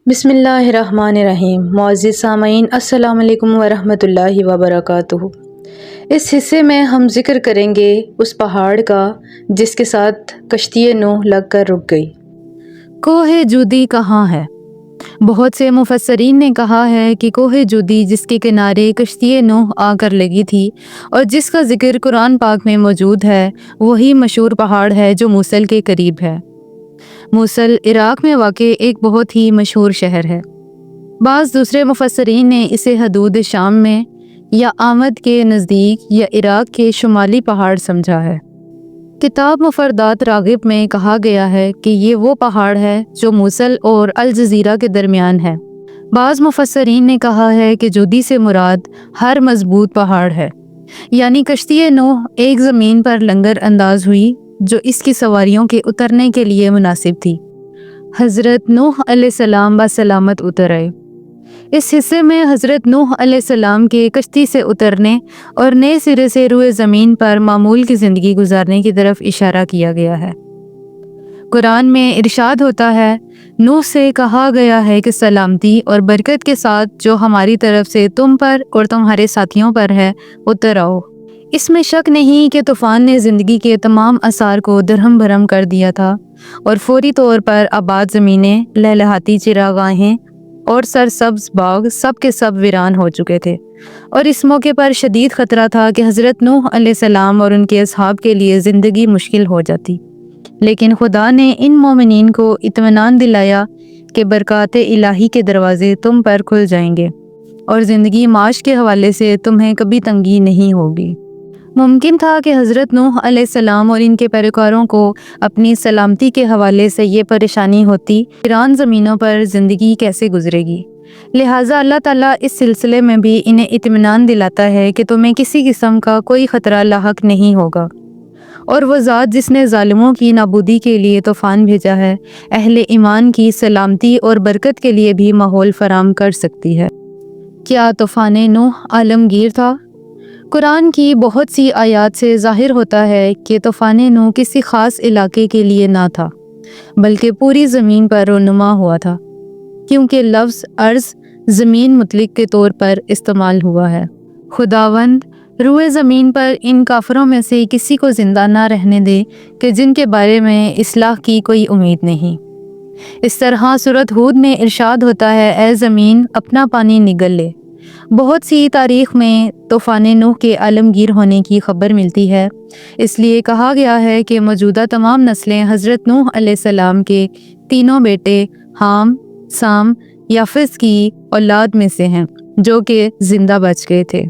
بسم اللہ الرحمن الرحیم۔ معزز سامعین، السلام علیکم ورحمۃ اللہ وبرکاتہ۔ اس حصے میں ہم ذکر کریں گے اس پہاڑ کا جس کے ساتھ کشتی نوح لگ کر رک گئی۔ کوہ جودی کہاں ہے؟ بہت سے مفسرین نے کہا ہے کہ کوہ جودی جس کے کنارے کشتی نوح آ کر لگی تھی اور جس کا ذکر قرآن پاک میں موجود ہے، وہی مشہور پہاڑ ہے جو موصل کے قریب ہے۔ موصل عراق میں واقع ایک بہت ہی مشہور شہر ہے۔ بعض دوسرے مفسرین نے اسے حدود شام میں یا آمد کے نزدیک یا عراق کے شمالی پہاڑ سمجھا ہے۔ کتاب مفردات راغب میں کہا گیا ہے کہ یہ وہ پہاڑ ہے جو موصل اور الجزیرہ کے درمیان ہے۔ بعض مفسرین نے کہا ہے کہ جودی سے مراد ہر مضبوط پہاڑ ہے، یعنی کشتی نوح ایک زمین پر لنگر انداز ہوئی جو اس کی سواریوں کے اترنے کے لیے مناسب تھی۔ حضرت نوح علیہ السلام بسلامت اتر آئے۔ اس حصے میں حضرت نوح علیہ السلام کے کشتی سے اترنے اور نئے سرے سے روئے زمین پر معمول کی زندگی گزارنے کی طرف اشارہ کیا گیا ہے۔ قرآن میں ارشاد ہوتا ہے، نوح سے کہا گیا ہے کہ سلامتی اور برکت کے ساتھ جو ہماری طرف سے تم پر اور تمہارے ساتھیوں پر ہے اتر آؤ۔ اس میں شک نہیں کہ طوفان نے زندگی کے تمام آثار کو درہم بھرم کر دیا تھا اور فوری طور پر آباد زمینیں، لہلہاتی چراگاہیں اور سرسبز باغ سب کے سب ویران ہو چکے تھے، اور اس موقع پر شدید خطرہ تھا کہ حضرت نوح علیہ السلام اور ان کے اصحاب کے لیے زندگی مشکل ہو جاتی۔ لیکن خدا نے ان مومنین کو اطمینان دلایا کہ برکات الہی کے دروازے تم پر کھل جائیں گے اور زندگی معاش کے حوالے سے تمہیں کبھی تنگی نہیں ہوگی۔ ممکن تھا کہ حضرت نوح علیہ السلام اور ان کے پیروکاروں کو اپنی سلامتی کے حوالے سے یہ پریشانی ہوتی کہ ویران زمینوں پر زندگی کیسے گزرے گی، لہٰذا اللہ تعالیٰ اس سلسلے میں بھی انہیں اطمینان دلاتا ہے کہ تمہیں کسی قسم کا کوئی خطرہ لاحق نہیں ہوگا، اور وہ ذات جس نے ظالموں کی نابودی کے لیے طوفان بھیجا ہے، اہل ایمان کی سلامتی اور برکت کے لیے بھی ماحول فراہم کر سکتی ہے۔ کیا طوفان نوح عالمگیر تھا؟ قرآن کی بہت سی آیات سے ظاہر ہوتا ہے کہ طوفان نوح کسی خاص علاقے کے لیے نہ تھا، بلکہ پوری زمین پر رونما ہوا تھا، کیونکہ لفظ ارض زمین مطلق کے طور پر استعمال ہوا ہے۔ خداوند روئے زمین پر ان کافروں میں سے کسی کو زندہ نہ رہنے دے کہ جن کے بارے میں اصلاح کی کوئی امید نہیں۔ اس طرح سورۃ ہود میں ارشاد ہوتا ہے، اے زمین اپنا پانی نگل لے۔ بہت سی تاریخ میں طوفان نوح کے عالمگیر ہونے کی خبر ملتی ہے، اس لیے کہا گیا ہے کہ موجودہ تمام نسلیں حضرت نوح علیہ السلام کے تینوں بیٹے حام، سام، یافس کی اولاد میں سے ہیں جو کہ زندہ بچ گئے تھے۔